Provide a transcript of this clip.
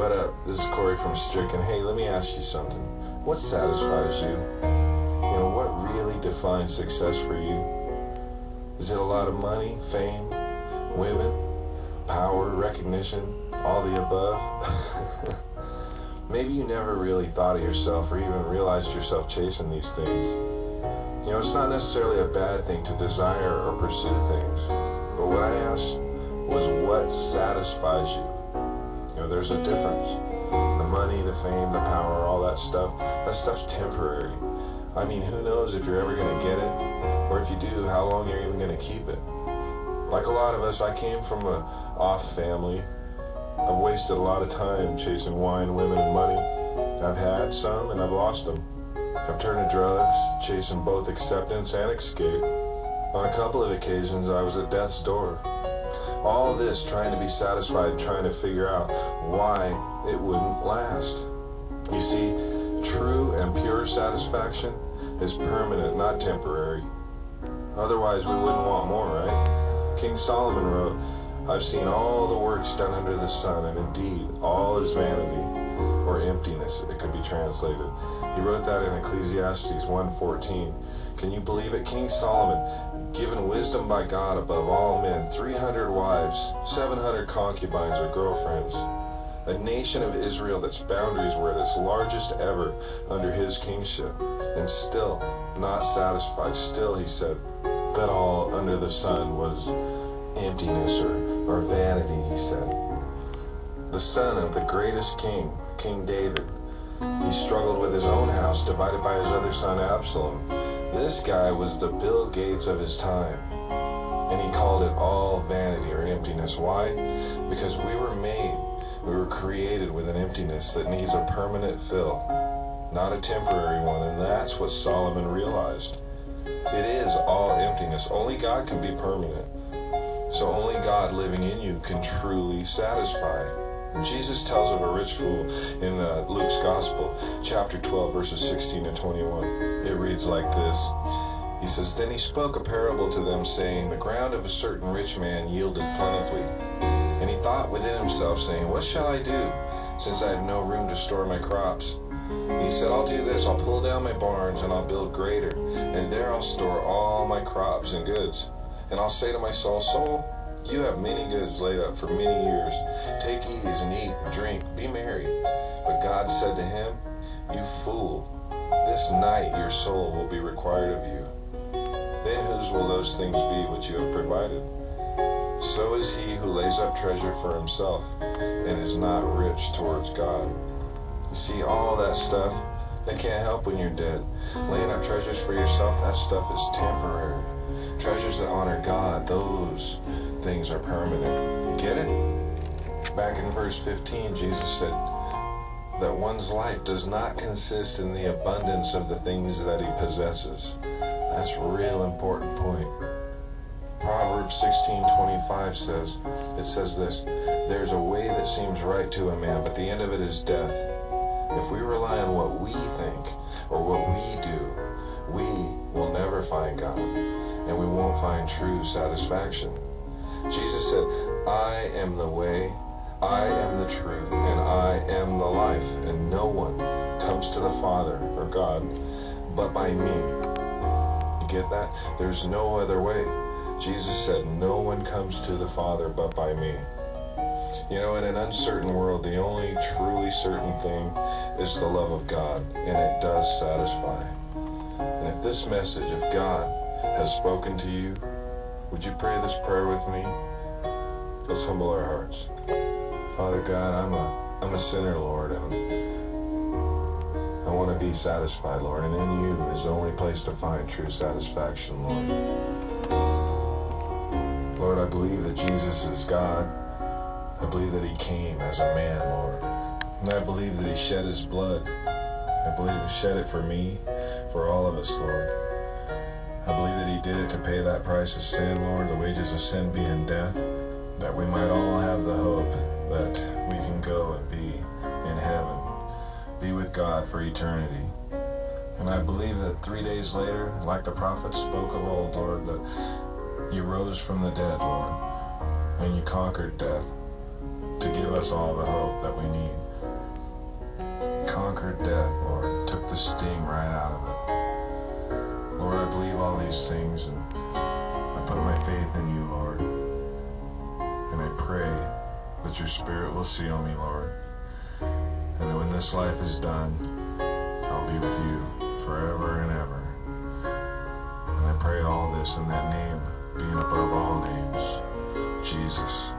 What up? This is Corey from Stricken. Hey, let me ask you something. What satisfies you? You know, what really defines success for you? Is it a lot of money, fame, women, power, recognition, all the above? Maybe you never really thought of yourself or even realized yourself chasing these things. You know, it's not necessarily a bad thing to desire or pursue things. But what I asked was what satisfies you? You know, there's a difference. The money, the fame, the power, all that stuff's temporary. I mean, who knows if you're ever going to get it, or if you do, how long you're even going to keep it. Like a lot of us, I came from an off family. I've wasted a lot of time chasing wine, women, and money. I've had some, and I've lost them. I've turned to drugs, chasing both acceptance and escape. On a couple of occasions, I was at death's door. All this trying to be satisfied, trying to figure out why it wouldn't last. You see, true and pure satisfaction is permanent, not temporary. Otherwise, we wouldn't want more, right? King Solomon wrote, "I've seen all the works done under the sun, and indeed all is vanity," or emptiness, it could be translated. He wrote that in Ecclesiastes 1:14. Can you believe it? King Solomon, given wisdom by God above all men, 300 wives, 700 concubines or girlfriends, a nation of Israel that's boundaries were at its largest ever under his kingship, and still not satisfied. Still, he said, that all under the sun was emptiness or vanity, he said. The son of the greatest king, King David, he struggled with his own house, divided by his other son Absalom. This guy was the Bill Gates of his time, and he called it all vanity or emptiness. Why? Because we were created with an emptiness that needs a permanent fill, not a temporary one, and that's what Solomon realized. It is all emptiness. Only God can be permanent. So only God living in you can truly satisfy. And Jesus tells of a rich fool in Luke's Gospel, chapter 12, verses 16 and 21. It reads like this. He says, "Then he spoke a parable to them, saying, The ground of a certain rich man yielded plentifully. And he thought within himself, saying, What shall I do, since I have no room to store my crops? And he said, I'll do this, I'll pull down my barns, and I'll build greater, and there I'll store all my crops and goods. And I'll say to my soul, Soul, you have many goods laid up for many years. Take ease and eat and drink, be merry. But God said to him, You fool, this night your soul will be required of you. Then whose will those things be which you have provided? So is he who lays up treasure for himself and is not rich towards God." You see, all that stuff, it can't help when you're dead. Laying up treasures for yourself, that stuff is temporary. Treasures that honor God, those things are permanent. Get it? Back in verse 15, Jesus said that one's life does not consist in the abundance of the things that he possesses. That's a real important point. Proverbs 16:25 says this, "There's a way that seems right to a man, but the end of it is death." If we rely on what we think or what we do, we will never find God, and we won't find true satisfaction. Jesus said, "I am the way, I am the truth, and I am the life, and no one comes to the Father, or God, but by me." You get that? There's no other way. Jesus said, "No one comes to the Father but by me." You know, in an uncertain world, the only truly certain thing is the love of God, and it does satisfy. And if this message of God has spoken to you, would you pray this prayer with me? Let's humble our hearts. Father God, I'm a sinner, Lord. I want to be satisfied, Lord, and in you is the only place to find true satisfaction, Lord. Lord, I believe that Jesus is God. I believe that he came as a man, Lord. And I believe that he shed his blood. I believe he shed it for me, for all of us, Lord. I believe that he did it to pay that price of sin, Lord, the wages of sin being death, that we might all have the hope that we can go and be in heaven, be with God for eternity. And I believe that 3 days later, like the prophets spoke of old, Lord, that you rose from the dead, Lord, and you conquered death to give us all the hope that we need. conquered death, Lord, took the sting right out of it. Lord, I believe all these things, and I put my faith in you, Lord. And I pray that your Spirit will seal me, Lord. And that when this life is done, I'll be with you forever and ever. And I pray all this in that name, being above all names, Jesus.